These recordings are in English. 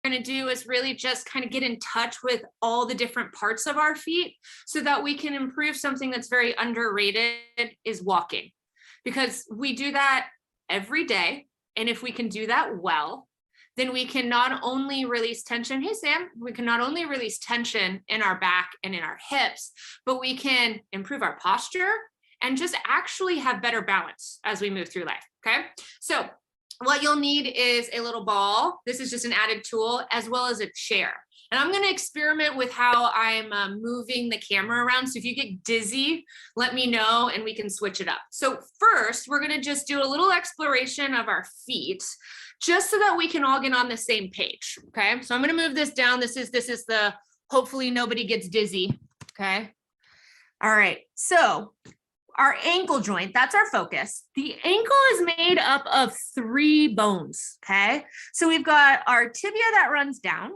going to do is really just kind of get in touch with all the different parts of our feet so that we can improve something that's very underrated is walking, because we do that every day. And if we can do that well, then we can not only release tension. Hey, Sam, we can not only release tension in our back and in our hips, but we can improve our posture and just actually have better balance as we move through life. Okay. So what you'll need is a little ball. This is just an added tool, as well as a chair. And I'm going to experiment with how I'm moving the camera around. So if you get dizzy, let me know and we can switch it up. So first, we're going to just do a little exploration of our feet, just so that we can all get on the same page. Okay. So I'm going to move this down. This is the, hopefully nobody gets dizzy. Okay. All right. So our ankle joint, that's our focus. The ankle is made up of 3 bones, okay? So we've got our tibia that runs down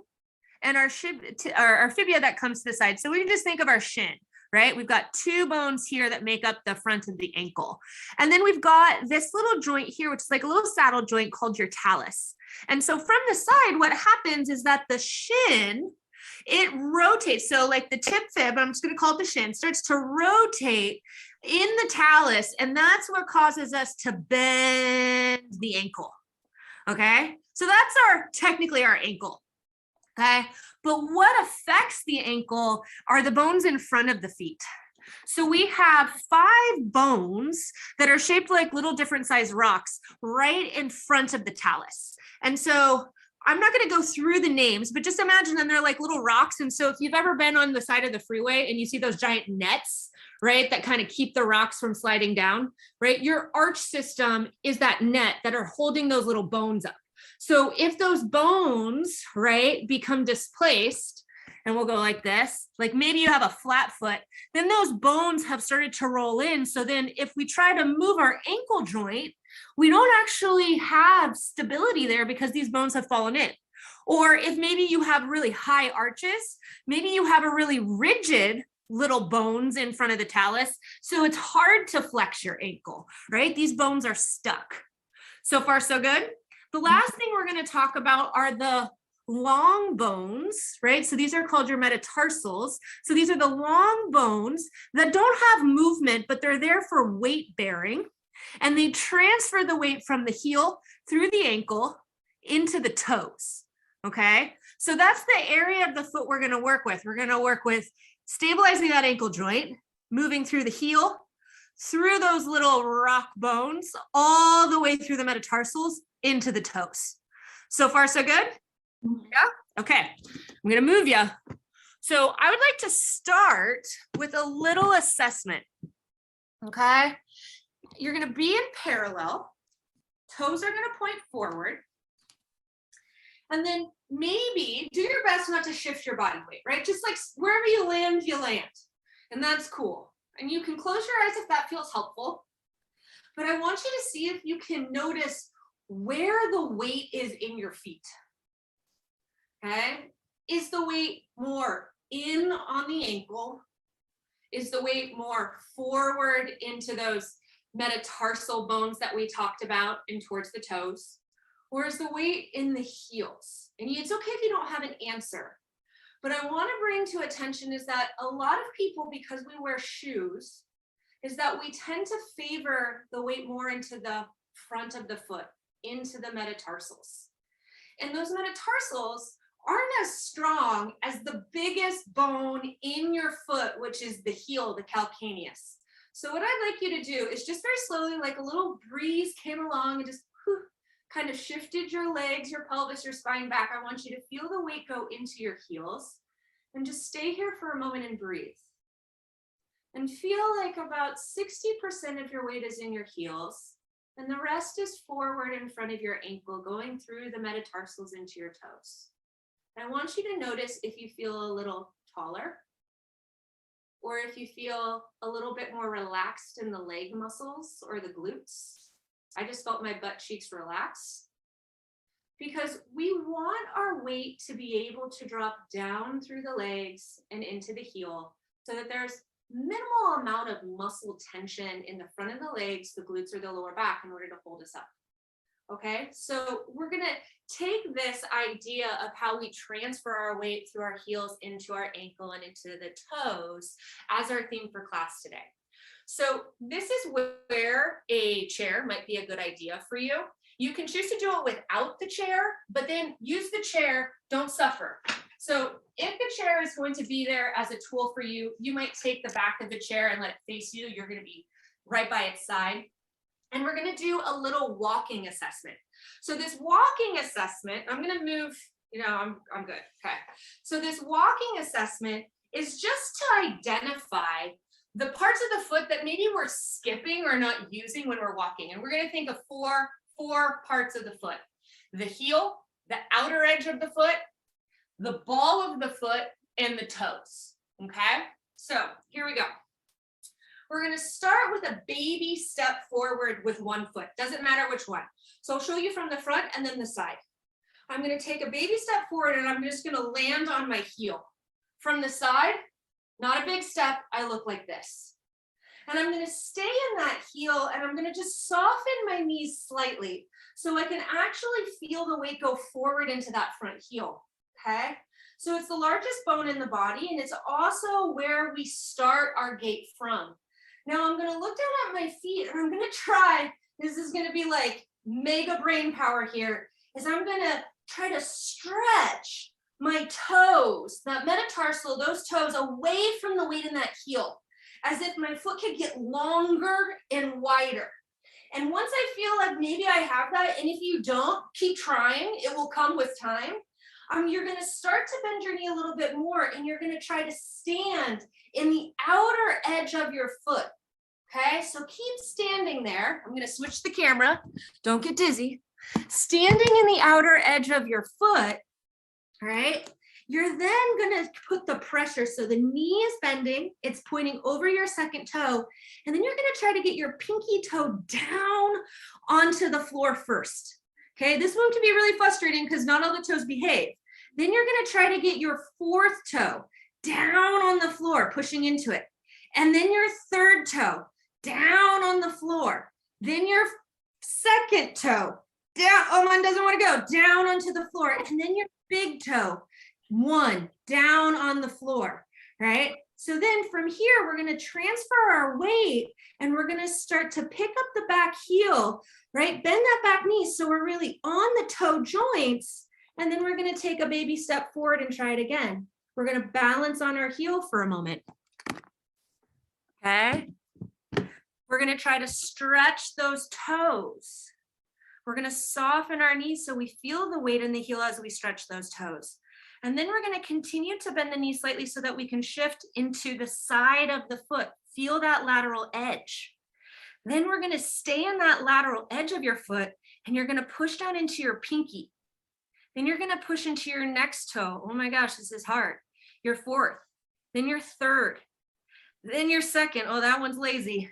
and our fibia that comes to the side. So we can just think of our shin, right? We've got 2 bones here that make up the front of the ankle. And then we've got this little joint here, which is like a little saddle joint called your talus. And so from the side, what happens is that the shin, it rotates. So like the tip fib, I'm just going to call it the shin, starts to rotate in the talus, and that's what causes us to bend the ankle. Okay, so that's technically our ankle. Okay, but what affects the ankle are the bones in front of the feet. So we have 5 bones that are shaped like little different size rocks right in front of the talus. And so I'm not going to go through the names, but just imagine them, they're like little rocks. And so if you've ever been on the side of the freeway and you see those giant nets, right, that kind of keep the rocks from sliding down, right? Your arch system is that net that are holding those little bones up. So if those bones, right, become displaced, and we'll go like this, like maybe you have a flat foot, then those bones have started to roll in. So then if we try to move our ankle joint, we don't actually have stability there because these bones have fallen in. Or if maybe you have really high arches, maybe you have a really rigid little bones in front of the talus. So it's hard to flex your ankle, right? These bones are stuck. So far, so good. The last thing we're going to talk about are the long bones, right? So these are called your metatarsals. So these are the long bones that don't have movement, but they're there for weight bearing. And they transfer the weight from the heel through the ankle into the toes. Okay. So that's the area of the foot we're going to work with. We're going to work with stabilizing that ankle joint, moving through the heel, through those little rock bones, all the way through the metatarsals into the toes. So far, so good? Yeah. Okay. I'm going to move you. So I would like to start with a little assessment. Okay. You're going to be in parallel. Toes are going to point forward. And then maybe do your best not to shift your body weight, right? Just like wherever you land, you land. And that's cool. And you can close your eyes if that feels helpful. But I want you to see if you can notice where the weight is in your feet. Okay? Is the weight more in on the ankle? Is the weight more forward into those metatarsal bones that we talked about and towards the toes? Or is the weight in the heels? And it's okay if you don't have an answer. But I want to bring to attention is that a lot of people, because we wear shoes, is that we tend to favor the weight more into the front of the foot, into the metatarsals. And those metatarsals aren't as strong as the biggest bone in your foot, which is the heel, the calcaneus. So what I'd like you to do is just very slowly, like a little breeze came along and just kind of shifted your legs, your pelvis, your spine back. I want you to feel the weight go into your heels and just stay here for a moment and breathe. And feel like about 60% of your weight is in your heels and the rest is forward in front of your ankle, going through the metatarsals into your toes. And I want you to notice if you feel a little taller or if you feel a little bit more relaxed in the leg muscles or the glutes. I just felt my butt cheeks relax because we want our weight to be able to drop down through the legs and into the heel so that there's minimal amount of muscle tension in the front of the legs, the glutes, or the lower back in order to hold us up. Okay, so we're gonna take this idea of how we transfer our weight through our heels into our ankle and into the toes as our theme for class today. So this is where a chair might be a good idea for you. You can choose to do it without the chair, but then use the chair, don't suffer. So if the chair is going to be there as a tool for you, you might take the back of the chair and let it face you. You're going to be right by its side. And we're going to do a little walking assessment. So this walking assessment, I'm going to move, I'm good. Okay. So this walking assessment is just to identify the parts of the foot that maybe we're skipping or not using when we're walking. And we're going to think of four parts of the foot: the heel, the outer edge of the foot, the ball of the foot, and the toes. Okay. So here we go. We're going to start with a baby step forward with one foot. Doesn't matter which one. So I'll show you from the front and then the side. I'm going to take a baby step forward and I'm just going to land on my heel. From the side, not a big step, I look like this. And I'm going to stay in that heel and I'm going to just soften my knees slightly so I can actually feel the weight go forward into that front heel. Okay? So it's the largest bone in the body and it's also where we start our gait from. Now I'm going to look down at my feet and I'm going to try, this is going to be like mega brain power here, is I'm going to try to stretch my toes, that metatarsal, those toes away from the weight in that heel, as if my foot could get longer and wider. And once I feel like maybe I have that, and if you don't, keep trying, it will come with time. You're going to start to bend your knee a little bit more and you're going to try to stand in the outer edge of your foot. Okay, so keep standing there. I'm going to switch the camera. Don't get dizzy. Standing in the outer edge of your foot, all right, you're then going to put the pressure. So the knee is bending, it's pointing over your second toe, and then you're going to try to get your pinky toe down onto the floor first. Okay, this one can be really frustrating because not all the toes behave. Then you're going to try to get your fourth toe down on the floor, pushing into it. And then your third toe down on the floor. Then your second toe down. Oh, mine doesn't want to go down onto the floor. And then your big toe, one down on the floor, right? So then from here, we're going to transfer our weight and we're going to start to pick up the back heel, right? Bend that back knee so we're really on the toe joints. And then we're going to take a baby step forward and try it again. We're going to balance on our heel for a moment. Okay. We're going to try to stretch those toes. We're going to soften our knees so we feel the weight in the heel as we stretch those toes. And then we're going to continue to bend the knee slightly so that we can shift into the side of the foot. Feel that lateral edge. Then we're going to stay in that lateral edge of your foot and you're going to push down into your pinky. Then you're going to push into your next toe. Oh my gosh, this is hard. Your fourth, then your third, then your second. Oh, that one's lazy.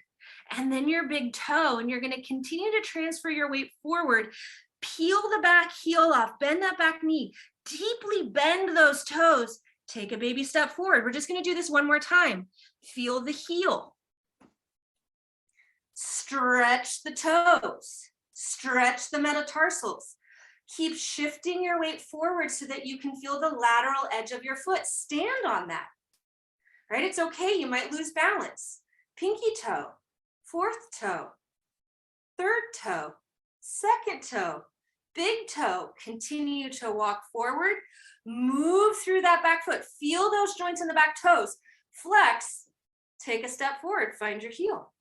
And then your big toe, and you're going to continue to transfer your weight forward. Peel the back heel off, bend that back knee, deeply bend those toes. Take a baby step forward. We're just going to do this one more time. Feel the heel. Stretch the toes. Stretch the metatarsals. Keep shifting your weight forward so that you can feel the lateral edge of your foot. Stand on that. Right? It's okay. You might lose balance. Pinky toe. Fourth toe, third toe, second toe, big toe. Continue to walk forward, move through that back foot. Feel those joints in the back toes. Flex, take a step forward, find your heel.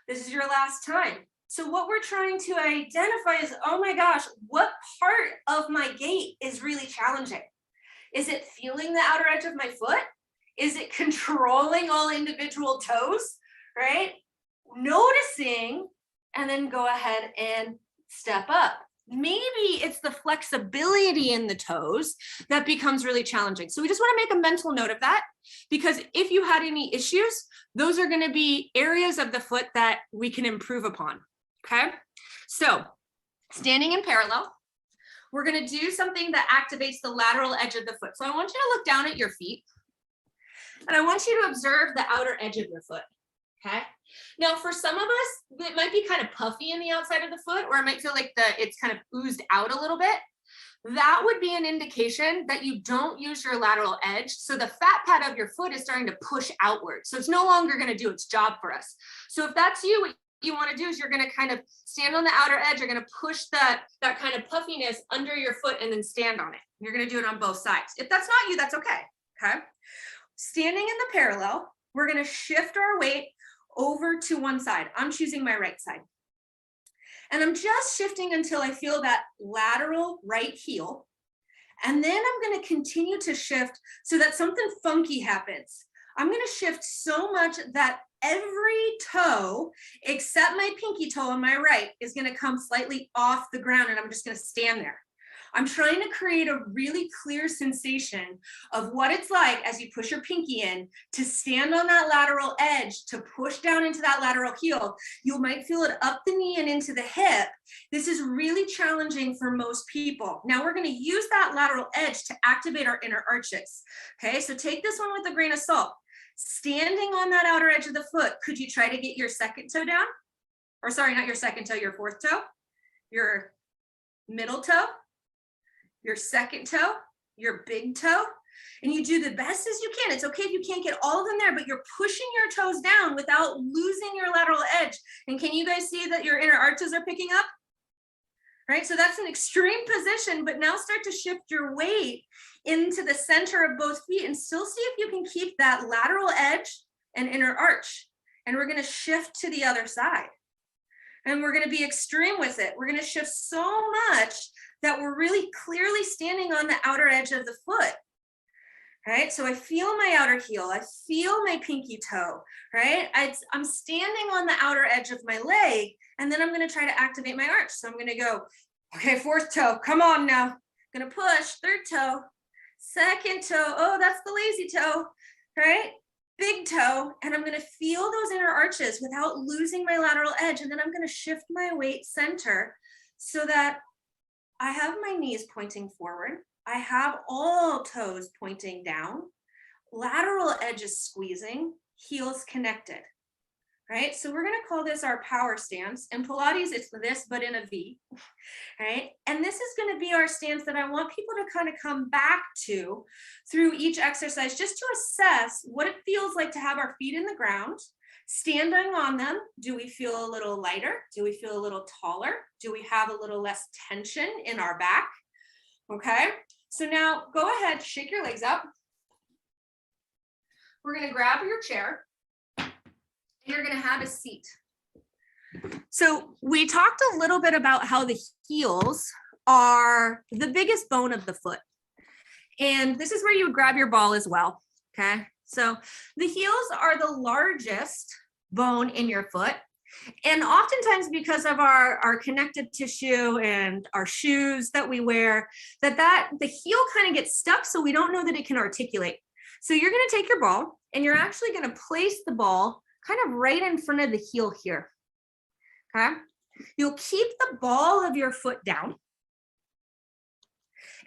This is your last time. So what we're trying to identify is, oh my gosh, what part of my gait is really challenging? Is it feeling the outer edge of my foot? Is it controlling all individual toes, right? Noticing, and then go ahead and step up. Maybe it's the flexibility in the toes that becomes really challenging. So we just want to make a mental note of that, because if you had any issues, those are going to be areas of the foot that we can improve upon. Okay, so standing in parallel, we're going to do something that activates the lateral edge of the foot. So I want you to look down at your feet, and I want you to observe the outer edge of your foot. Okay, Now, for some of us, it might be kind of puffy in the outside of the foot, or it might feel like it's kind of oozed out a little bit. That would be an indication that you don't use your lateral edge. So the fat pad of your foot is starting to push outward. So it's no longer going to do its job for us. So if that's you, what you want to do is you're going to kind of stand on the outer edge. You're going to push that kind of puffiness under your foot and then stand on it. You're going to do it on both sides. If that's not you, that's okay. Okay. Standing in the parallel, we're going to shift our weight over to one side. I'm choosing my right side. And I'm just shifting until I feel that lateral right heel. And then I'm going to continue to shift so that something funky happens. I'm going to shift so much that every toe except my pinky toe on my right is going to come slightly off the ground, and I'm just going to stand there. I'm trying to create a really clear sensation of what it's like as you push your pinky in to stand on that lateral edge, to push down into that lateral heel. You might feel it up the knee and into the hip. This is really challenging for most people. Now we're going to use that lateral edge to activate our inner arches. Okay, so take this one with a grain of salt. Standing on that outer edge of the foot, could you try to get your second toe down? Or sorry, not your second toe, your fourth toe, your middle toe, your second toe, your big toe, and you do the best as you can. It's okay if you can't get all of them there, but you're pushing your toes down without losing your lateral edge. And can you guys see that your inner arches are picking up? Right, so that's an extreme position, but now start to shift your weight into the center of both feet and still see if you can keep that lateral edge and inner arch. And we're going to shift to the other side. And we're going to be extreme with it. We're going to shift so much that we're really clearly standing on the outer edge of the foot. Right, so I feel my outer heel, I feel my pinky toe, right? I'm standing on the outer edge of my leg, and then I'm going to try to activate my arch. So I'm going to go, okay, fourth toe, come on now. I'm going to push, third toe, second toe, oh, that's the lazy toe, right? Big toe, and I'm going to feel those inner arches without losing my lateral edge, and then I'm going to shift my weight center so that I have my knees pointing forward. I have all toes pointing down. Lateral edges squeezing, heels connected, right? So we're going to call this our power stance. In Pilates, it's this, but in a V, right? And this is going to be our stance that I want people to kind of come back to through each exercise, just to assess what it feels like to have our feet in the ground. Standing on them, do we feel a little lighter? Do we feel a little taller? Do we have a little less tension in our back? Okay, so now go ahead, shake your legs up. We're going to grab your chair and you're going to have a seat. So we talked a little bit about how the heels are the biggest bone of the foot. And this is where you would grab your ball as well. Okay, so the heels are the largest bone in your foot. And oftentimes, because of our connective tissue and our shoes that we wear, the heel kind of gets stuck, so we don't know that it can articulate. So you're going to take your ball and you're actually going to place the ball kind of right in front of the heel here. Okay. You'll keep the ball of your foot down.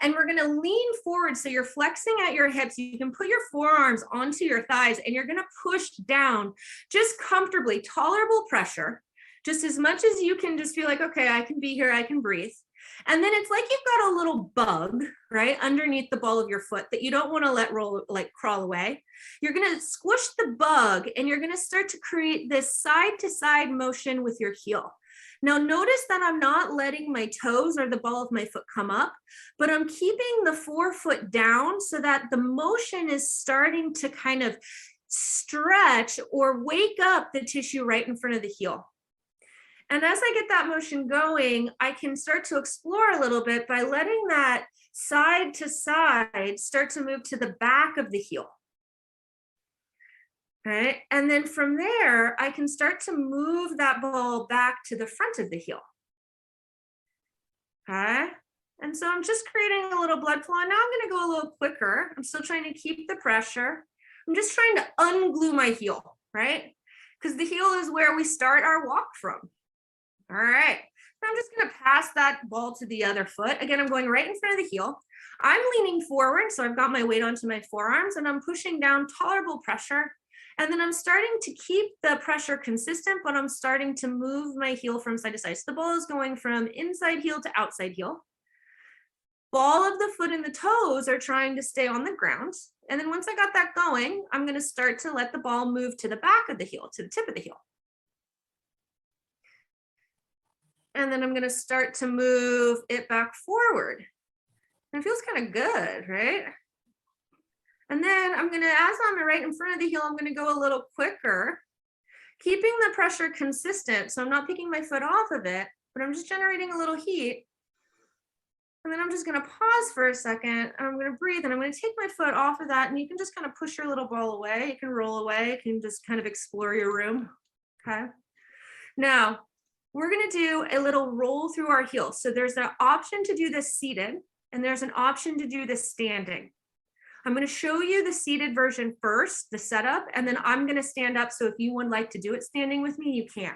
And we're going to lean forward. So you're flexing at your hips. You can put your forearms onto your thighs and you're going to push down just comfortably, tolerable pressure, just as much as you can just feel like, okay, I can be here, I can breathe. And then it's like you've got a little bug, right, underneath the ball of your foot that you don't want to let roll, like crawl away. You're going to squish the bug and you're going to start to create this side to side motion with your heel. Now notice that I'm not letting my toes or the ball of my foot come up, but I'm keeping the forefoot down so that the motion is starting to kind of stretch or wake up the tissue right in front of the heel. And as I get that motion going, I can start to explore a little bit by letting that side to side start to move to the back of the heel. Right? And then from there, I can start to move that ball back to the front of the heel. Okay? And so I'm just creating a little blood flow. And now I'm going to go a little quicker. I'm still trying to keep the pressure. I'm just trying to unglue my heel, right? Because the heel is where we start our walk from. All right. Now I'm just going to pass that ball to the other foot. Again, I'm going right in front of the heel. I'm leaning forward, so I've got my weight onto my forearms, and I'm pushing down tolerable pressure. And then I'm starting to keep the pressure consistent, but I'm starting to move my heel from side to side. So the ball is going from inside heel to outside heel. Ball of the foot and the toes are trying to stay on the ground. And then once I got that going, I'm going to start to let the ball move to the back of the heel, to the tip of the heel. And then I'm going to start to move it back forward. And it feels kind of good, right? And then I'm going to, as I'm right in front of the heel, I'm going to go a little quicker, keeping the pressure consistent. So I'm not picking my foot off of it, but I'm just generating a little heat. And then I'm just going to pause for a second, and I'm going to breathe, and I'm going to take my foot off of that, and you can just kind of push your little ball away. You can roll away. You can just kind of explore your room. Okay. Now, we're going to do a little roll through our heels. So there's an option to do this seated, and there's an option to do this standing. I'm going to show you the seated version first, the setup, and then I'm going to stand up. So if you would like to do it standing with me, you can.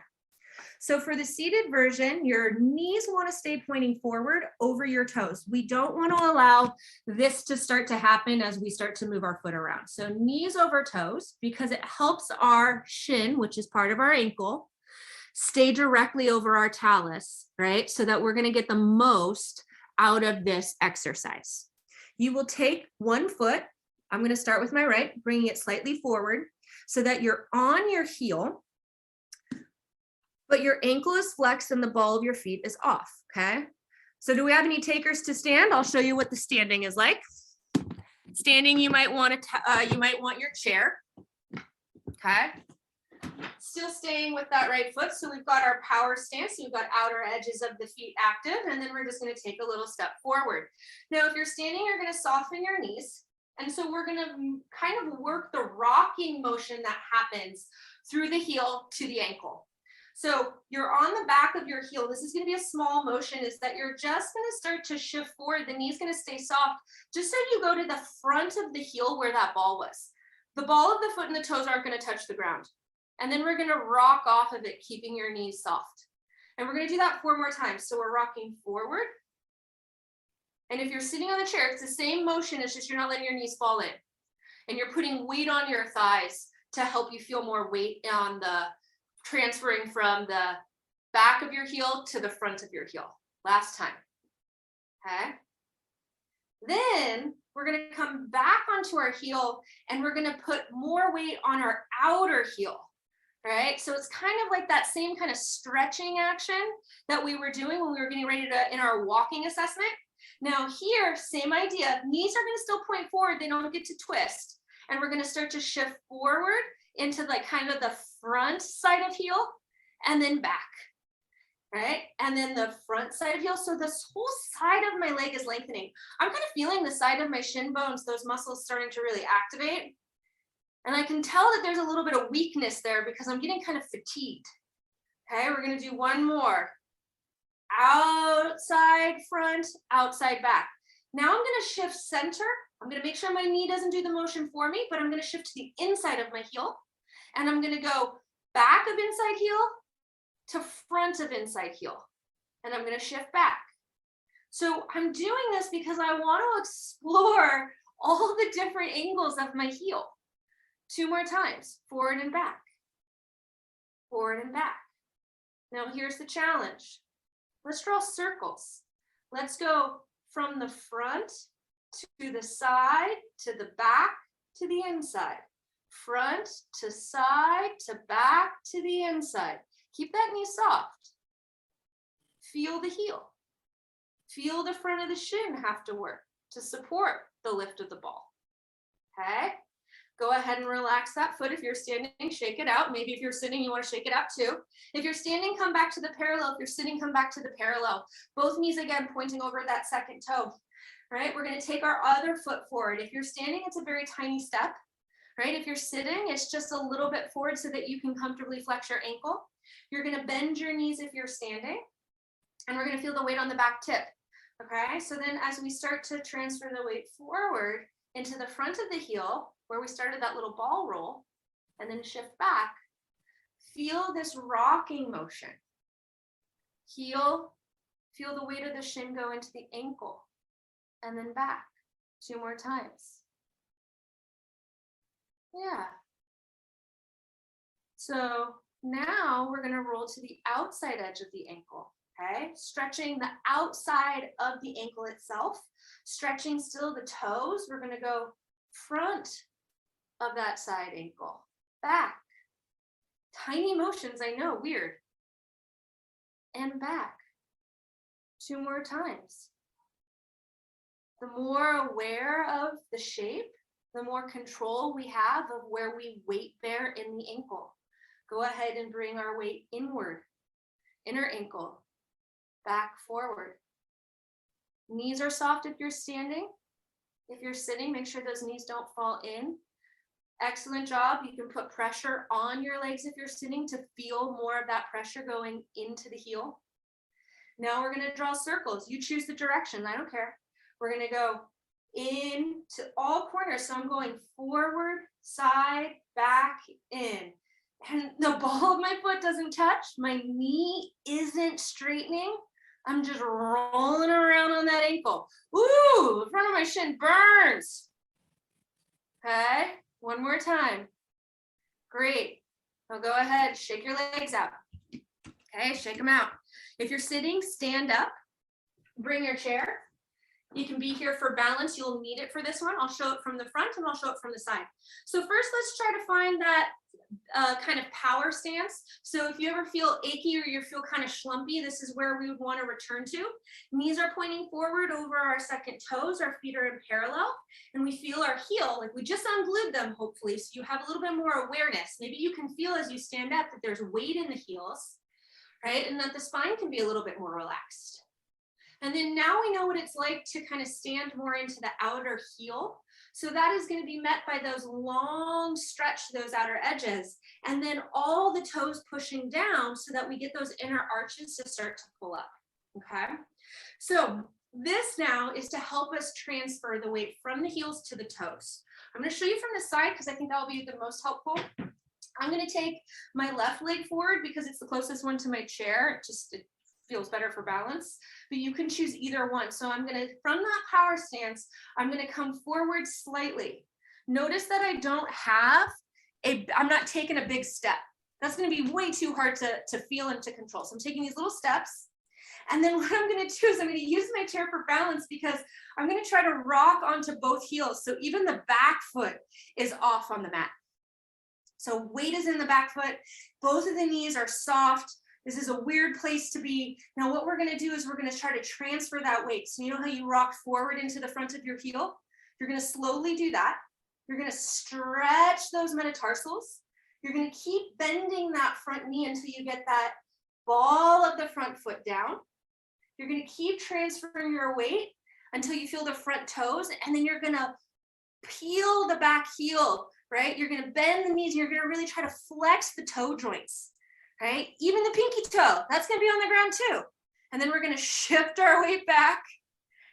So for the seated version, your knees want to stay pointing forward over your toes. We don't want to allow this to start to happen as we start to move our foot around. So knees over toes, because it helps our shin, which is part of our ankle, stay directly over our talus, right? So that we're going to get the most out of this exercise. You will take one foot. I'm going to start with my right, bringing it slightly forward so that you're on your heel, but your ankle is flexed and the ball of your feet is off, okay? So do we have any takers to stand? I'll show you what the standing is like. Standing, you might want your chair, okay? Still staying with that right foot. So we've got our power stance. So we've got outer edges of the feet active, and then we're just going to take a little step forward. Now, if you're standing, you're going to soften your knees. And so we're going to kind of work the rocking motion that happens through the heel to the ankle. So you're on the back of your heel. This is going to be a small motion, is that you're just going to start to shift forward. The knee's going to stay soft, just so you go to the front of the heel where that ball was. The ball of the foot and the toes aren't going to touch the ground. And then we're going to rock off of it, keeping your knees soft. And we're going to do that 4 more times. So we're rocking forward. And if you're sitting on the chair, it's the same motion. It's just you're not letting your knees fall in. And you're putting weight on your thighs to help you feel more weight on the transferring from the back of your heel to the front of your heel. Last time. Okay. Then we're going to come back onto our heel, and we're going to put more weight on our outer heel. Right? So it's kind of like that same kind of stretching action that we were doing when we were getting ready to in our walking assessment. Now here, same idea. Knees are going to still point forward. They don't get to twist. And we're going to start to shift forward into like kind of the front side of heel and then back. Right? And then the front side of heel. So this whole side of my leg is lengthening. I'm kind of feeling the side of my shin bones, those muscles starting to really activate. And I can tell that there's a little bit of weakness there because I'm getting kind of fatigued. Okay, we're going to do one more. Outside front, outside back. Now I'm going to shift center. I'm going to make sure my knee doesn't do the motion for me, but I'm going to shift to the inside of my heel. And I'm going to go back of inside heel to front of inside heel. And I'm going to shift back. So I'm doing this because I want to explore all the different angles of my heel. 2 more times, forward and back, forward and back. Now here's the challenge. Let's draw circles. Let's go from the front to the side, to the back, to the inside. Front to side, to back, to the inside. Keep that knee soft. Feel the heel. Feel the front of the shin have to work to support the lift of the ball. Okay? Go ahead and relax that foot. If you're standing, shake it out. Maybe if you're sitting, you want to shake it out too. If you're standing, come back to the parallel. If you're sitting, come back to the parallel. Both knees again pointing over that second toe. Right? We're going to take our other foot forward. If you're standing, it's a very tiny step. Right? If you're sitting, it's just a little bit forward so that you can comfortably flex your ankle. You're going to bend your knees if you're standing. And we're going to feel the weight on the back tip. Okay? So then as we start to transfer the weight forward into the front of the heel, where we started that little ball roll, and then shift back, feel this rocking motion. Heel, feel the weight of the shin go into the ankle, and then back 2 more times. Yeah. So now we're going to roll to the outside edge of the ankle. Okay, stretching the outside of the ankle itself, stretching still the toes. We're going to go front of that side ankle, back. Tiny motions, I know, weird. And back. 2 more times. The more aware of the shape, the more control we have of where we weight bear in the ankle. Go ahead and bring our weight inward, inner ankle, back, forward. Knees are soft if you're standing. If you're sitting, make sure those knees don't fall in. Excellent job. You can put pressure on your legs if you're sitting to feel more of that pressure going into the heel. Now we're going to draw circles. You choose the direction. I don't care. We're going to go in to all corners. So I'm going forward, side, back, in. And the ball of my foot doesn't touch. My knee isn't straightening. I'm just rolling around on that ankle. Ooh, the front of my shin burns. Okay, one more time. Great. Now go ahead, shake your legs out. Okay, shake them out. If you're sitting, stand up. Bring your chair. You can be here for balance. You'll need it for this one. I'll show it from the front and I'll show it from the side. So first, let's try to find that kind of power stance. So if you ever feel achy or you feel kind of schlumpy, this is where we would want to return to. Knees are pointing forward over our second toes. Our feet are in parallel and we feel our heel, like we just unglued them, hopefully. So you have a little bit more awareness. Maybe you can feel as you stand up that there's weight in the heels, right? And that the spine can be a little bit more relaxed. And then now we know what it's like to kind of stand more into the outer heel. So that is going to be met by those long stretch, those outer edges, and then all the toes pushing down so that we get those inner arches to start to pull up, okay? So this now is to help us transfer the weight from the heels to the toes. I'm going to show you from the side because I think that will be the most helpful. I'm going to take my left leg forward because it's the closest one to my chair. It feels better for balance, but you can choose either one. So I'm going to, from that power stance, I'm going to come forward slightly. Notice that I don't have I'm not taking a big step. That's going to be way too hard to feel and to control. So I'm taking these little steps. And then what I'm going to do is I'm going to use my chair for balance because I'm going to try to rock onto both heels. So even the back foot is off on the mat. So weight is in the back foot. Both of the knees are soft. This is a weird place to be. Now what we're going to do is we're going to try to transfer that weight. So you know how you rock forward into the front of your heel? You're going to slowly do that. You're going to stretch those metatarsals. You're going to keep bending that front knee until you get that ball of the front foot down. You're going to keep transferring your weight until you feel the front toes, and then you're going to peel the back heel, right? You're going to bend the knees. You're going to really try to flex the toe joints. Right? Even the pinky toe, that's going to be on the ground too. And then we're going to shift our weight back,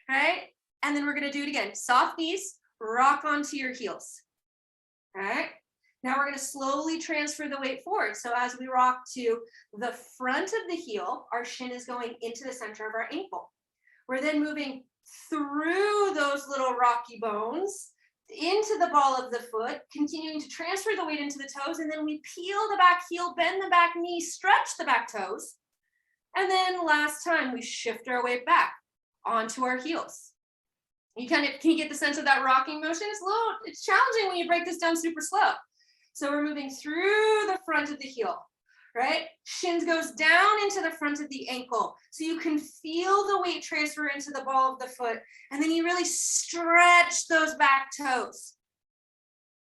right? And then we're going to do it again. Soft knees, rock onto your heels. All right? Now we're going to slowly transfer the weight forward. So as we rock to the front of the heel, our shin is going into the center of our ankle. We're then moving through those little rocky bones into the ball of the foot, continuing to transfer the weight into the toes, and then we peel the back heel, bend the back knee, stretch the back toes, and then last time we shift our weight back onto our heels. Can you get the sense of that rocking motion? It's challenging when you break this down super slow. So we're moving through the front of the heel, right? Shins goes down into the front of the ankle. So you can feel the weight transfer into the ball of the foot. And then you really stretch those back toes.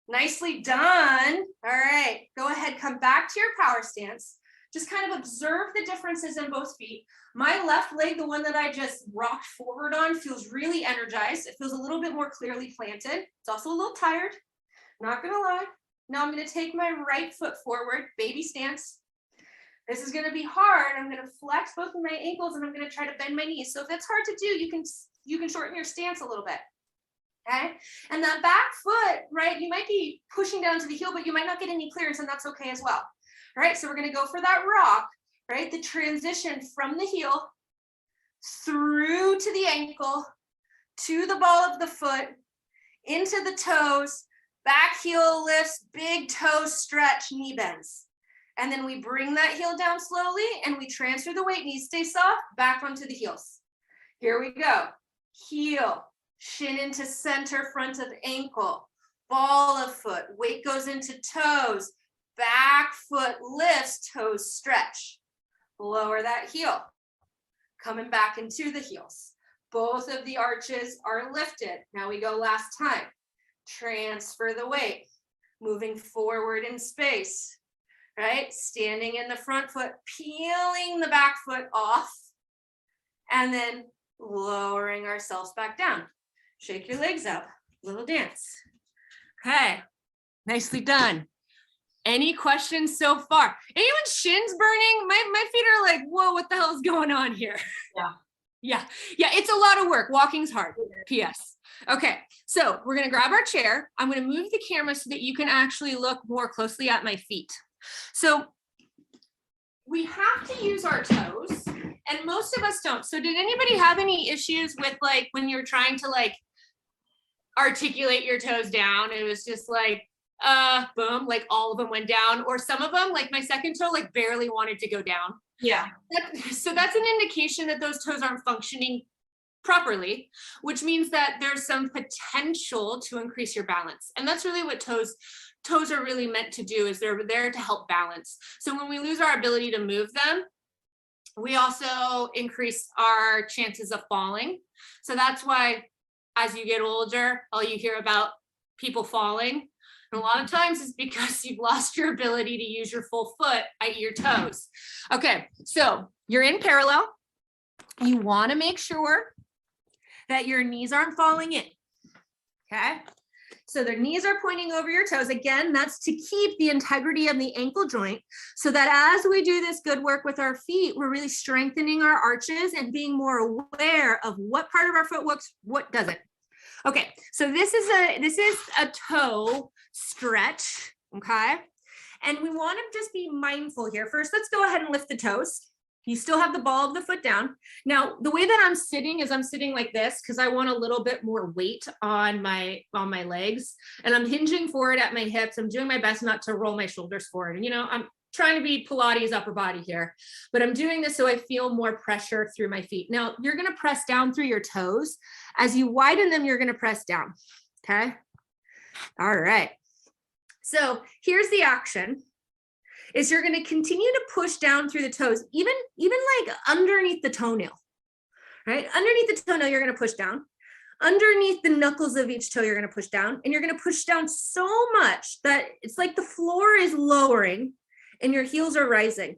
Nicely done. All right, go ahead, come back to your power stance. Just kind of observe the differences in both feet. My left leg, the one that I just rocked forward on, feels really energized. It feels a little bit more clearly planted. It's also a little tired, not gonna lie. Now I'm gonna take my right foot forward, baby stance. This is going to be hard. I'm going to flex both of my ankles and I'm going to try to bend my knees. So if it's hard to do, you can shorten your stance a little bit. Okay. And that back foot, right? You might be pushing down to the heel, but you might not get any clearance, and that's okay as well. All right. So we're going to go for that rock, right? The transition from the heel through to the ankle, to the ball of the foot, into the toes, back heel lifts, big toe stretch, knee bends. And then we bring that heel down slowly and we transfer the weight, knees stay soft, back onto the heels. Here we go. Heel, shin into center, front of ankle, ball of foot, weight goes into toes, back foot lifts, toes stretch. Lower that heel, coming back into the heels. Both of the arches are lifted. Now we go last time. Transfer the weight, moving forward in space, right? Standing in the front foot, peeling the back foot off, and then lowering ourselves back down. Shake your legs out, little dance. Okay, nicely done. Any questions so far? Anyone's shins burning? My feet are like, whoa, what the hell is going on here? Yeah, it's a lot of work. Walking's hard, PS. Okay, so we're gonna grab our chair. I'm gonna move the camera so that you can actually look more closely at my feet. So we have to use our toes, and most of us don't. So did anybody have any issues with like when you're trying to like articulate your toes down? It was just like, boom, like all of them went down, or some of them, like my second toe, like barely wanted to go down. Yeah. So that's an indication that those toes aren't functioning properly, which means that there's some potential to increase your balance. And that's really what toes are really meant to do, is they're there to help balance. So when we lose our ability to move them, we also increase our chances of falling. So that's why as you get older, all you hear about people falling, and a lot of times it's because you've lost your ability to use your full foot, i.e. your toes. Okay, so you're in parallel. You want to make sure that your knees aren't falling in, okay? So their knees are pointing over your toes. Again, that's to keep the integrity of the ankle joint, so that as we do this good work with our feet, we're really strengthening our arches and being more aware of what part of our foot works, what doesn't. Okay, so this is a toe stretch, okay? And we want to just be mindful here. First, let's go ahead and lift the toes. You still have the ball of the foot down. Now, the way that I'm sitting is I'm sitting like this because I want a little bit more weight on my legs, and I'm hinging forward at my hips. I'm doing my best not to roll my shoulders forward. And, you know, I'm trying to be Pilates upper body here, but I'm doing this so I feel more pressure through my feet. Now, you're going to press down through your toes. As you widen them, you're going to press down. Okay. All right. So here's the action. Is you're going to continue to push down through the toes, even like underneath the toenail, right? Underneath the toenail, you're going to push down. Underneath the knuckles of each toe, you're going to push down, and you're going to push down so much that it's like the floor is lowering and your heels are rising.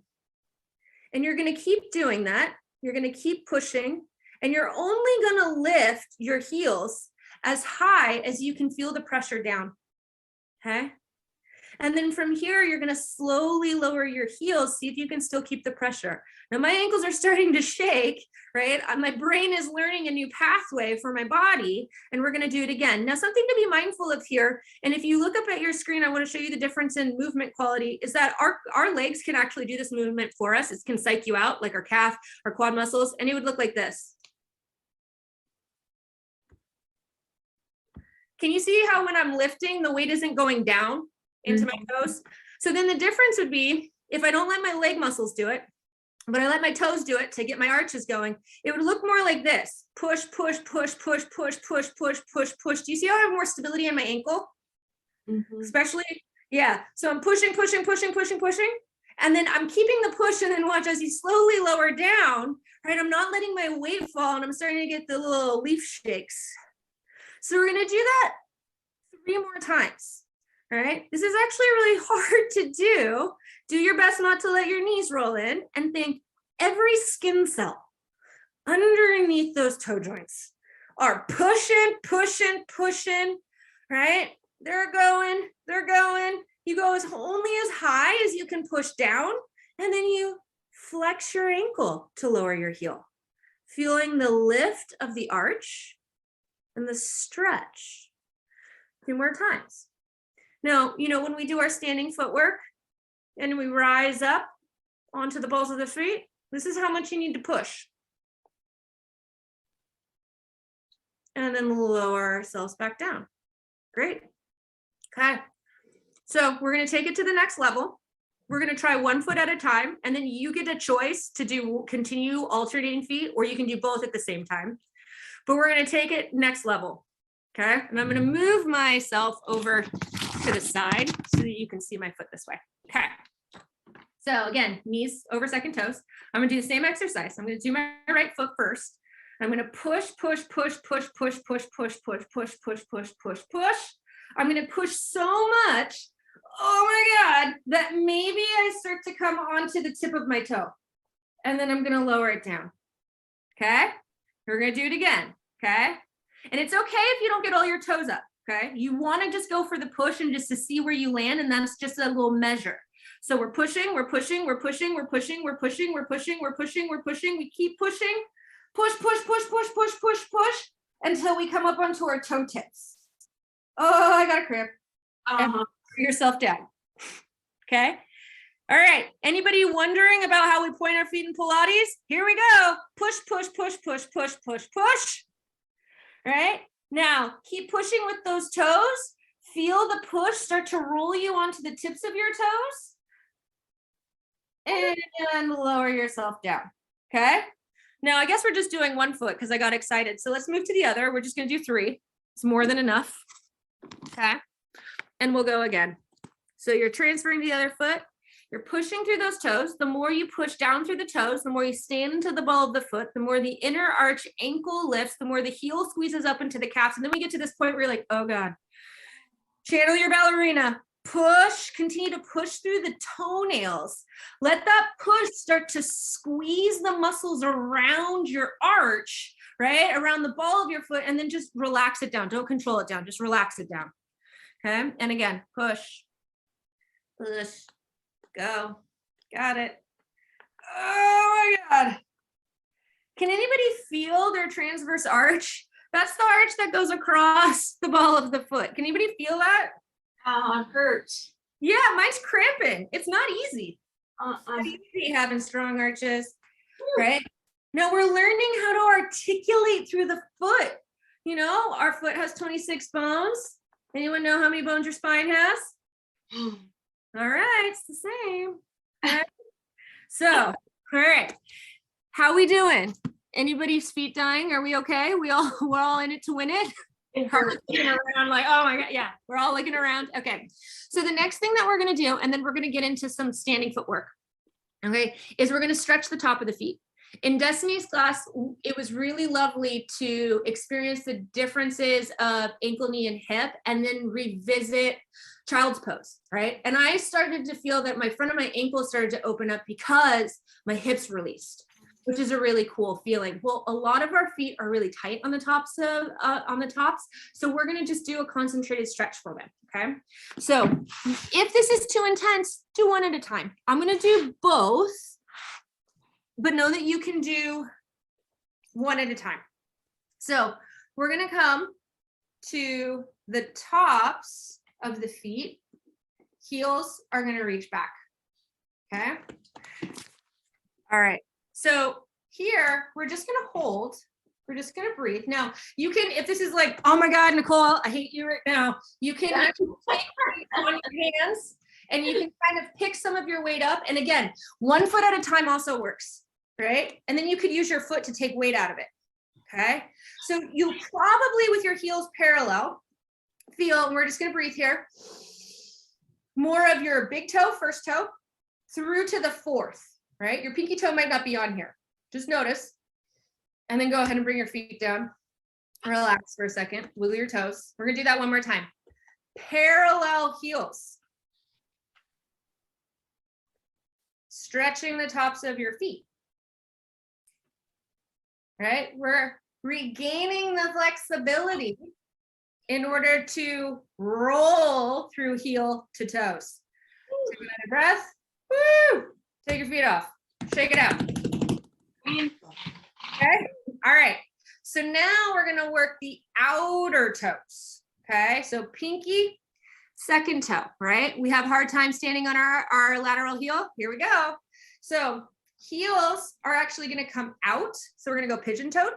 And you're going to keep doing that. You're going to keep pushing, and you're only going to lift your heels as high as you can feel the pressure down. Okay. And then from here, you're going to slowly lower your heels. See if you can still keep the pressure. Now my ankles are starting to shake, right? My brain is learning a new pathway for my body, and we're going to do it again. Now, something to be mindful of here, and if you look up at your screen, I want to show you the difference in movement quality, is that our legs can actually do this movement for us. It can psych you out, like our calf, our quad muscles, and it would look like this. Can you see how when I'm lifting, the weight isn't going down into my toes? So then the difference would be if I don't let my leg muscles do it, but I let my toes do it to get my arches going, it would look more like this. Push, push, push, push, push, push, push, push, push. Do you see how I have more stability in my ankle? Especially, yeah. So I'm pushing, pushing, pushing, pushing, pushing. And then I'm keeping the push, and then watch as you slowly lower down, right? I'm not letting my weight fall, and I'm starting to get the little leaf shakes. So we're going to do that 3 more times. All right, this is actually really hard to do. Do your best not to let your knees roll in, and think every skin cell underneath those toe joints are pushing, pushing, pushing, right? They're going. You go only as high as you can push down, and then you flex your ankle to lower your heel, feeling the lift of the arch and the stretch. 2 more times. Now, you know, when we do our standing footwork and we rise up onto the balls of the feet, this is how much you need to push. And then lower ourselves back down. Great. Okay. So we're going to take it to the next level. we're going to try one foot at a time, and then you get a choice to continue alternating feet, or you can do both at the same time. But we're going to take it next level. Okay. And I'm going to move myself over to the side so that you can see my foot this way. Okay. So again, knees over second toes. I'm going to do the same exercise. I'm going to do my right foot first. I'm going to push, push, push, push, push, push, push, push, push, push, push, push, push. I'm going to push so much, oh my God, that maybe I start to come onto the tip of my toe. And then I'm going to lower it down. Okay. We're going to do it again. Okay. And it's okay if you don't get all your toes up. Okay. You want to just go for the push and just to see where you land. And that's just a little measure. So we're pushing, we're pushing, we're pushing, we're pushing, we're pushing, we're pushing, we're pushing, we're pushing. We keep pushing, push, push, push, push, push, push, push, until we come up onto our toe tips. Oh, I got a cramp. And put yourself down. Okay. All right. Anybody wondering about how we point our feet in Pilates? Here we go. Push, push, push, push, push, push, push. All right. Now keep pushing with those toes. Feel the push start to roll you onto the tips of your toes. And lower yourself down. Okay. Now I guess we're just doing one foot because I got excited. So let's move to the other. We're just going to do 3. It's more than enough. Okay. And we'll go again. So you're transferring to the other foot. You're pushing through those toes. The more you push down through the toes, the more you stand into the ball of the foot, the more the inner arch ankle lifts, the more the heel squeezes up into the calves. And then we get to this point where you're like, oh God, channel your ballerina. Push, continue to push through the toenails. Let that push start to squeeze the muscles around your arch, right? Around the ball of your foot, and then just relax it down. Don't control it down, just relax it down. Okay, and again, push, push, go. Got it. Oh my God. Can anybody feel their transverse arch? That's the arch that goes across the ball of the foot. Can anybody feel that? It hurts. Yeah, mine's cramping. It's not easy. It's not easy having strong arches, right? Now we're learning how to articulate through the foot. You know, our foot has 26 bones. Anyone know how many bones your spine has? All right, it's the same. All right. So, all right. How we doing? Anybody's feet dying? Are we okay? We're all in it to win it? Looking around like, oh my God, yeah, we're all looking around. Okay, so the next thing that we're going to do, and then we're going to get into some standing footwork, okay, is we're going to stretch the top of the feet. In Destiny's class, it was really lovely to experience the differences of ankle, knee, and hip, and then revisit child's pose, right? And I started to feel that my front of my ankle started to open up because my hips released, which is a really cool feeling. Well, a lot of our feet are really tight on the tops so we're going to just do a concentrated stretch for them. Okay. So if this is too intense, do one at a time. I'm going to do both, but know that you can do one at a time. So we're going to come to the tops of the feet. Heels are going to reach back. Okay. All right. So here, we're just going to hold. We're just going to breathe. Now, you can, if this is like, oh my God, Nicole, I hate you right now. You can take on your hands and you can kind of pick some of your weight up. And again, 1 foot at a time also works, right? And then you could use your foot to take weight out of it. Okay. So you probably, with your heels parallel, feel, and we're just going to breathe here, more of your big toe, first toe, through to the fourth. Right? Your pinky toe might not be on here. Just notice. And then go ahead and bring your feet down. Relax for a second. Wiggle your toes. We're going to do that one more time. Parallel heels. Stretching the tops of your feet. Right? We're regaining the flexibility in order to roll through heel to toes. Take another breath. Woo! Take your feet off. Shake it out. Okay. All right. So now we're going to work the outer toes. Okay. So pinky, second toe, right? We have a hard time standing on our lateral heel. Here we go. So heels are actually going to come out. So we're going to go pigeon-toed.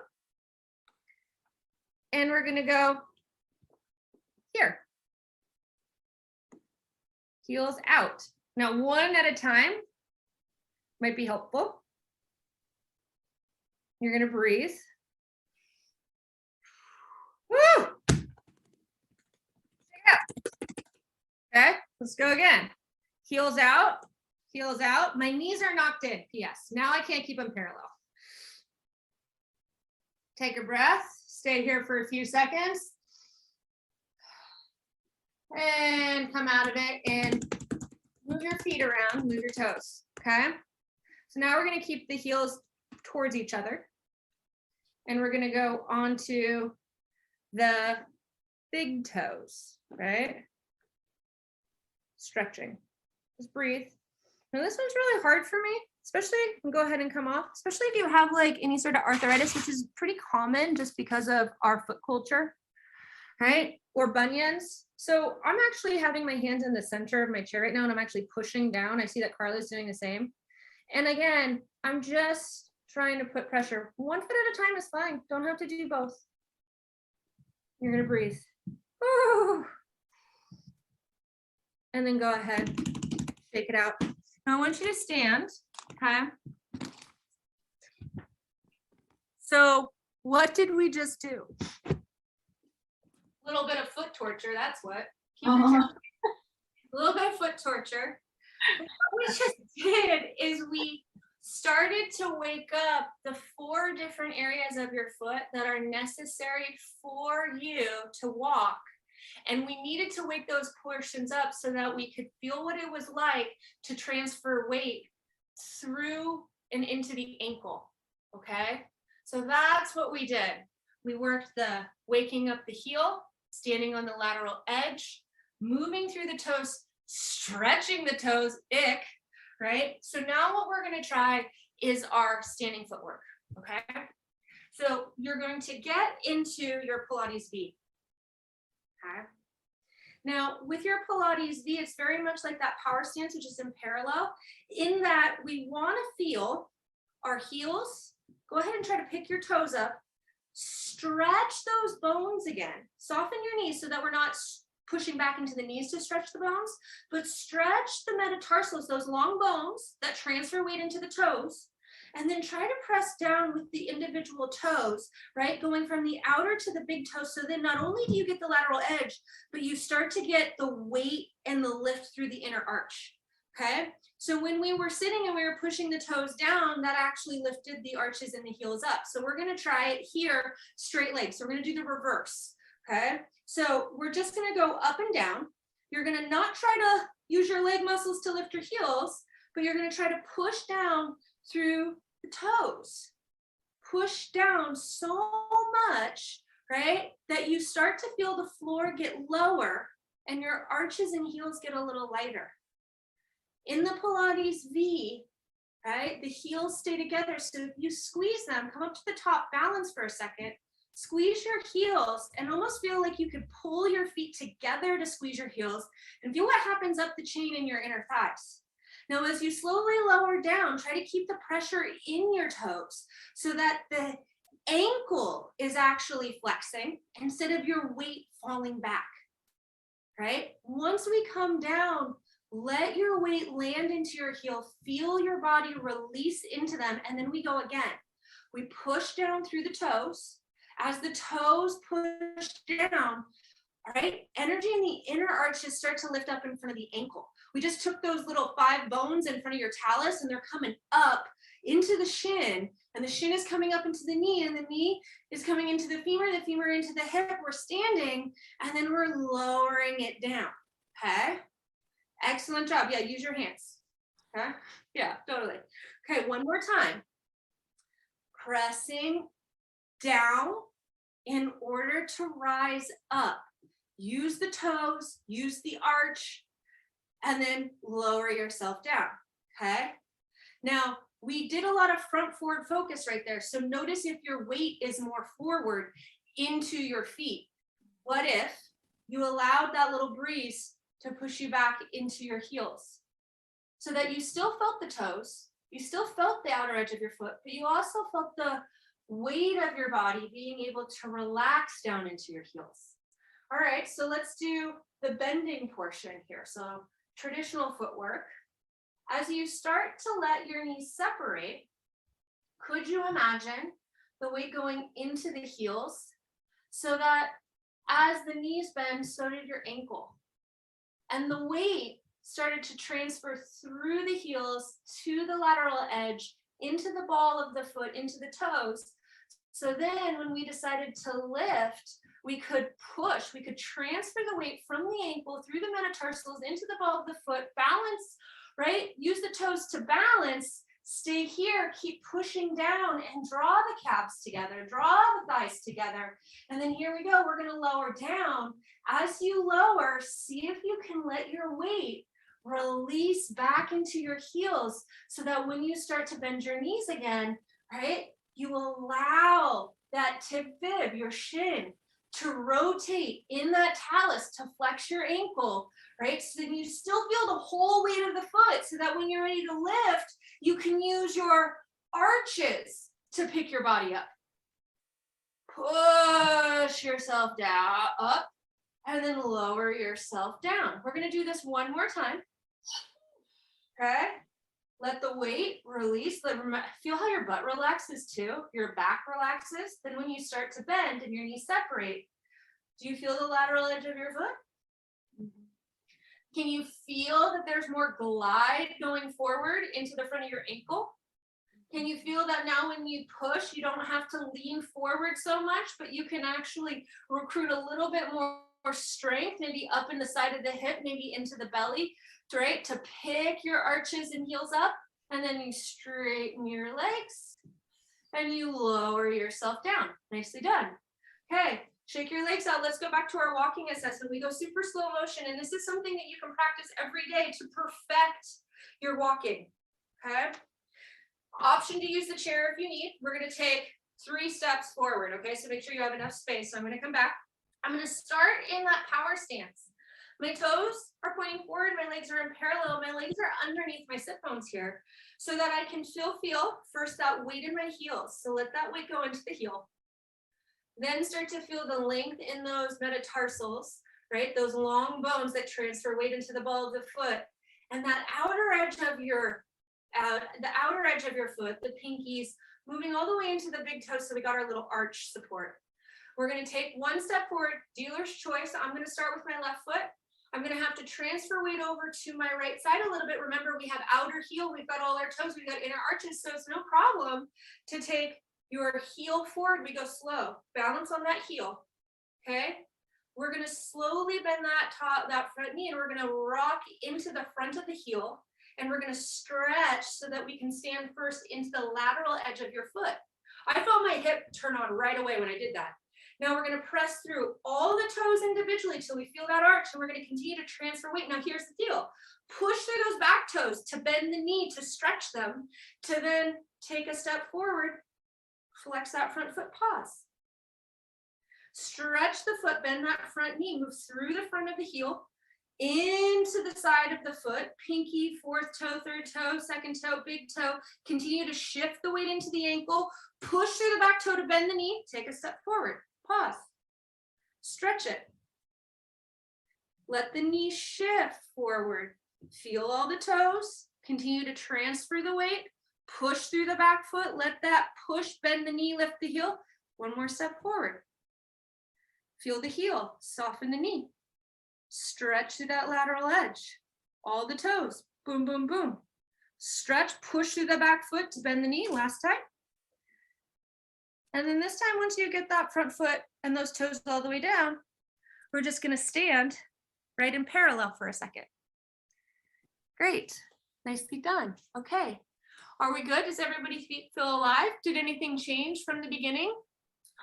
And we're going to go here. Heels out. Now, one at a time might be helpful. You're gonna breathe. Woo! Okay, let's go again. Heels out, heels out. My knees are knocked in, P.S. Now I can't keep them parallel. Take a breath, stay here for a few seconds. And come out of it and move your feet around, move your toes, okay? So now we're gonna keep the heels towards each other. And we're gonna go onto the big toes, right? Stretching, just breathe. Now this one's really hard for me, especially, go ahead and come off, especially if you have like any sort of arthritis, which is pretty common just because of our foot culture, right? Or bunions. So I'm actually having my hands in the center of my chair right now, and I'm actually pushing down. I see that Carla's doing the same. And again, I'm just trying to put pressure. 1 foot at a time is fine. Don't have to do both. You're gonna breathe. Ooh. And then go ahead, shake it out. Now I want you to stand, okay? So what did we just do? A little bit of foot torture, that's what. Keep a little bit of foot torture. What we just did is we started to wake up the 4 different areas of your foot that are necessary for you to walk. And we needed to wake those portions up so that we could feel what it was like to transfer weight through and into the ankle, okay? So that's what we did. We worked the waking up the heel, standing on the lateral edge, moving through the toes, stretching the toes, ick, right? So now what we're gonna try is our standing footwork, okay? So you're going to get into your Pilates V, okay? Now with your Pilates V, it's very much like that power stance, which is in parallel, in that we wanna feel our heels. Go ahead and try to pick your toes up, stretch those bones again, soften your knees so that we're not pushing back into the knees to stretch the bones, but stretch the metatarsals, those long bones that transfer weight into the toes, and then try to press down with the individual toes, right? Going from the outer to the big toe. So then not only do you get the lateral edge, but you start to get the weight and the lift through the inner arch, okay? So when we were sitting and we were pushing the toes down, that actually lifted the arches and the heels up. So we're gonna try it here, straight legs. So we're gonna do the reverse, okay? So we're just gonna go up and down. You're gonna not try to use your leg muscles to lift your heels, but you're gonna try to push down through the toes. Push down so much, right, that you start to feel the floor get lower and your arches and heels get a little lighter. In the Pilates V, right, the heels stay together. So if you squeeze them, come up to the top, balance for a second, squeeze your heels and almost feel like you could pull your feet together to squeeze your heels and feel what happens up the chain in your inner thighs. Now, as you slowly lower down, try to keep the pressure in your toes so that the ankle is actually flexing instead of your weight falling back, right? Once we come down, let your weight land into your heel, feel your body release into them, and then we go again. We push down through the toes. As the toes push down, all right, energy in the inner arches start to lift up in front of the ankle. We just took those little 5 bones in front of your talus and they're coming up into the shin, and the shin is coming up into the knee, and the knee is coming into the femur into the hip. We're standing, and then we're lowering it down, okay? Excellent job. Yeah, use your hands. Okay? Yeah, totally. Okay, one more time. Pressing down in order to rise up. Use the toes, use the arch, and then lower yourself down, okay? Now, we did a lot of front forward focus right there. So notice if your weight is more forward into your feet. What if you allowed that little breeze to push you back into your heels so that you still felt the toes, you still felt the outer edge of your foot, but you also felt the weight of your body being able to relax down into your heels. All right, so let's do the bending portion here. So traditional footwork, As you start to let your knees separate, could you imagine the weight going into the heels so that as the knees bend, so did your ankle. And the weight started to transfer through the heels to the lateral edge, into the ball of the foot, into the toes. So then when we decided to lift, we could push, we could transfer the weight from the ankle through the metatarsals into the ball of the foot, balance, right? Use the toes to balance, stay here, keep pushing down and draw the calves together, draw the thighs together. And then here we go, we're gonna lower down. As you lower, see if you can let your weight release back into your heels so that when you start to bend your knees again, right, you allow that tib fib, your shin, to rotate in that talus to flex your ankle, right? So then you still feel the whole weight of the foot so that when you're ready to lift, you can use your arches to pick your body up. Push yourself down, up, and then lower yourself down. We're gonna do this one more time. Okay? Let the weight release. Feel how your butt relaxes too. Your back relaxes. Then when you start to bend and your knees separate, do you feel the lateral edge of your foot? Can you feel that there's more glide going forward into the front of your ankle? Can you feel that now when you push, you don't have to lean forward so much, but you can actually recruit a little bit more strength, maybe up in the side of the hip, maybe into the belly, right? To pick your arches and heels up, and then you straighten your legs and you lower yourself down. Nicely done. Okay, shake your legs out. Let's go back to our walking assessment. We go super slow motion, and this is something that you can practice every day to perfect your walking. Okay, option to use the chair if you need. We're going to take 3 steps forward. Okay, so make sure you have enough space. So I'm going to come back. I'm going to start in that power stance. My toes are pointing forward, my legs are in parallel, my legs are underneath my sit bones here so that I can feel first that weight in my heels. So let that weight go into the heel. Then start to feel the length in those metatarsals, right? Those long bones that transfer weight into the ball of the foot. And that outer edge of your, foot, the pinkies, moving all the way into the big toes so we got our little arch support. We're going to take 1 step forward, dealer's choice. I'm going to start with my left foot. I'm going to have to transfer weight over to my right side a little bit. Remember, we have outer heel, we've got all our toes, we've got inner arches, so it's no problem to take your heel forward. We go slow, balance on that heel, okay? We're going to slowly bend that front knee, and we're going to rock into the front of the heel, and we're going to stretch so that we can stand first into the lateral edge of your foot. I felt my hip turn on right away when I did that. Now we're going to press through all the toes individually till we feel that arch, and we're going to continue to transfer weight. Now here's the deal. Push through those back toes to bend the knee, to stretch them, to then take a step forward, flex that front foot, pause. Stretch the foot, bend that front knee, move through the front of the heel, into the side of the foot, pinky, 4th toe, 3rd toe, 2nd toe, big toe. Continue to shift the weight into the ankle, push through the back toe to bend the knee, take a step forward. Pause, stretch it. Let the knee shift forward. Feel all the toes, continue to transfer the weight, push through the back foot, let that push, bend the knee, lift the heel. 1 more step forward. Feel the heel, soften the knee. Stretch through that lateral edge. All the toes, boom, boom, boom. Stretch, push through the back foot to bend the knee, last time. And then this time, once you get that front foot and those toes all the way down, we're just going to stand right in parallel for a second. Great. Nicely done. Okay. Are we good? Does everybody feel alive? Did anything change from the beginning?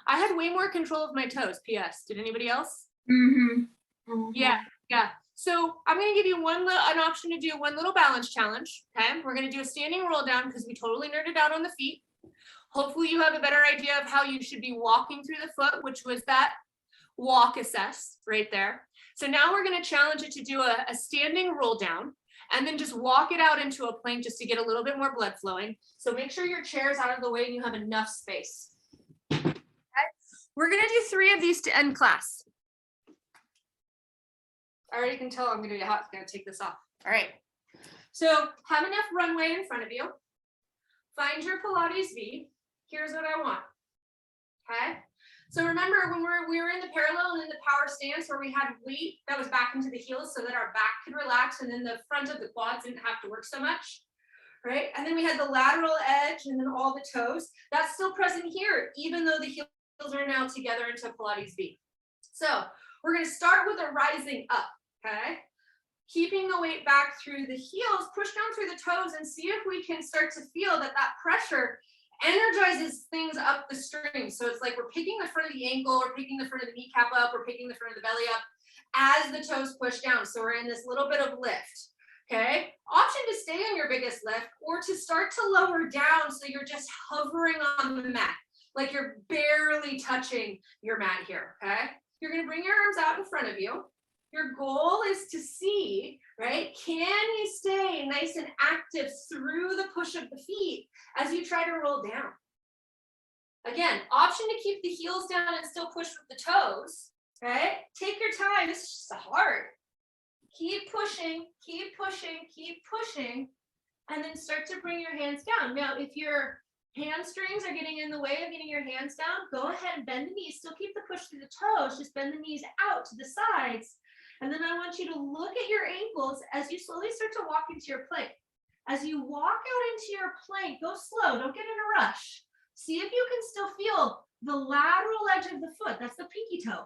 I had way more control of my toes, PS. Did anybody else? Yeah. So I'm going to give you an option to do one little balance challenge. Okay. We're going to do a standing roll down because we totally nerded out on the feet. Hopefully you have a better idea of how you should be walking through the foot, which was that walk assess right there. So now we're going to challenge it to do a standing roll down and then just walk it out into a plank just to get a little bit more blood flowing. So make sure your chair is out of the way and you have enough space. Okay. We're going to do 3 of these to end class. I already can tell I'm going to be hot. I'm going to take this off. All right. So have enough runway in front of you. Find your Pilates V. Here's what I want. Okay. So remember when we were in the parallel and in the power stance where we had weight that was back into the heels so that our back could relax and then the front of the quads didn't have to work so much, right? And then we had the lateral edge and then all the toes. That's still present here, even though the heels are now together into Pilates V. So we're going to start with a rising up, okay? Keeping the weight back through the heels, push down through the toes and see if we can start to feel that pressure energizes things up the string. So it's like we're picking the front of the ankle or picking the front of the kneecap up or picking the front of the belly up as the toes push down. So we're in this little bit of lift. Okay. Option to stay on your biggest lift or to start to lower down so you're just hovering on the mat, like you're barely touching your mat here. Okay. You're going to bring your arms out in front of you. Your goal is to see, right? Can you stay nice and active through the push of the feet as you try to roll down? Again, option to keep the heels down and still push with the toes, right? Take your time. This is just hard. Keep pushing, keep pushing, keep pushing, and then start to bring your hands down. Now, if your hamstrings are getting in the way of getting your hands down, go ahead and bend the knees. Still keep the push through the toes. Just bend the knees out to the sides. And then I want you to look at your ankles as you slowly start to walk into your plank. As you walk out into your plank, go slow, don't get in a rush. See if you can still feel the lateral edge of the foot, that's the pinky toe,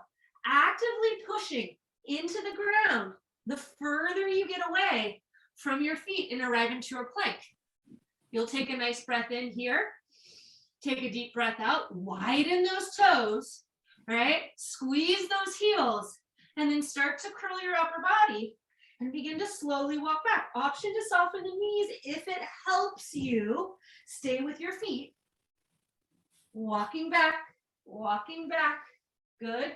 actively pushing into the ground the further you get away from your feet and arrive into your plank. You'll take a nice breath in here, take a deep breath out, widen those toes, right? Squeeze those heels. And then start to curl your upper body and begin to slowly walk back. Option to soften the knees if it helps you stay with your feet. Walking back, walking back. Good.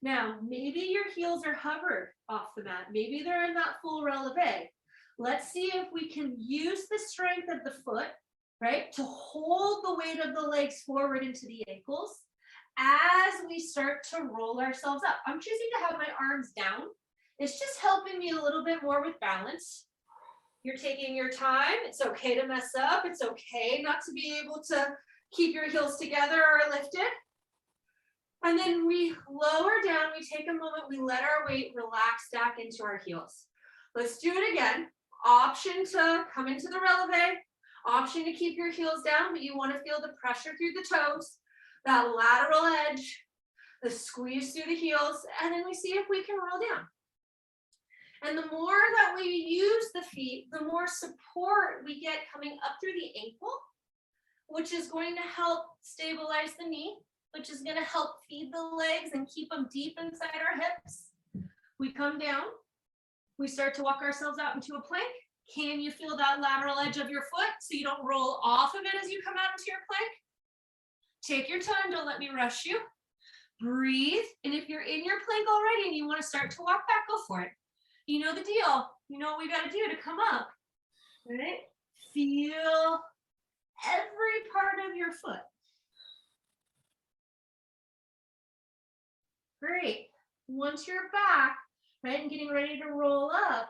Now, maybe your heels are hovered off the mat. Maybe they're in that full releve. Let's see if we can use the strength of the foot, right, to hold the weight of the legs forward into the ankles. As we start to roll ourselves up, I'm choosing to have my arms down. It's just helping me a little bit more with balance. You're taking your time. It's okay to mess up. It's okay not to be able to keep your heels together or lifted. And then we lower down, we take a moment, we let our weight relax back into our heels. Let's do it again. Option to come into the releve. Option to keep your heels down, but you want to feel the pressure through the toes. That lateral edge, the squeeze through the heels, and then we see if we can roll down. And the more that we use the feet, the more support we get coming up through the ankle, which is going to help stabilize the knee, which is going to help feed the legs and keep them deep inside our hips. We come down, we start to walk ourselves out into a plank. Can you feel that lateral edge of your foot so you don't roll off of it as you come out into your plank? Take your time, don't let me rush you. Breathe, and if you're in your plank already and you want to start to walk back, go for it. You know the deal. You know what we got to do to come up, right? Feel every part of your foot. Great. Once you're back, right, and getting ready to roll up,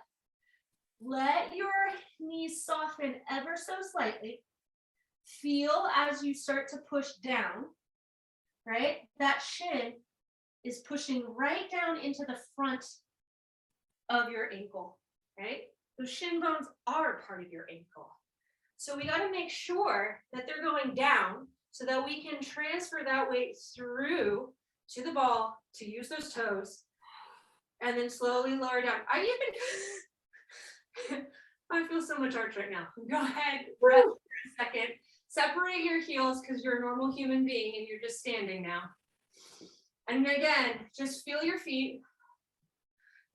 let your knees soften ever so slightly. Feel as you start to push down, right? That shin is pushing right down into the front of your ankle, right? Those shin bones are part of your ankle. So we got to make sure that they're going down so that we can transfer that weight through to the ball to use those toes and then slowly lower down. I feel so much arch right now. Go ahead, breath for a second. Separate your heels because you're a normal human being and you're just standing now. And again, just feel your feet.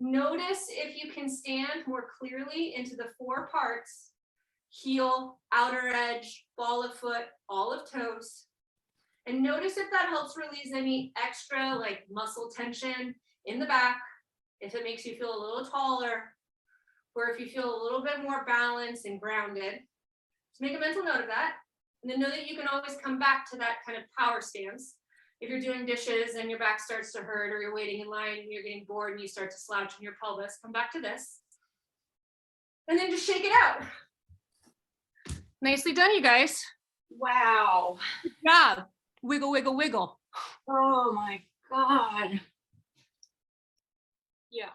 Notice if you can stand more clearly into the four parts: heel, outer edge, ball of foot, all of toes. And notice if that helps release any extra like muscle tension in the back, if it makes you feel a little taller, or if you feel a little bit more balanced and grounded. Just make a mental note of that. And then know that you can always come back to that kind of power stance. If you're doing dishes and your back starts to hurt, or you're waiting in line and you're getting bored and you start to slouch in your pelvis, come back to this. And then just shake it out. Nicely done, you guys. Wow. Good job. Wiggle, wiggle, wiggle. Oh my God. Yeah.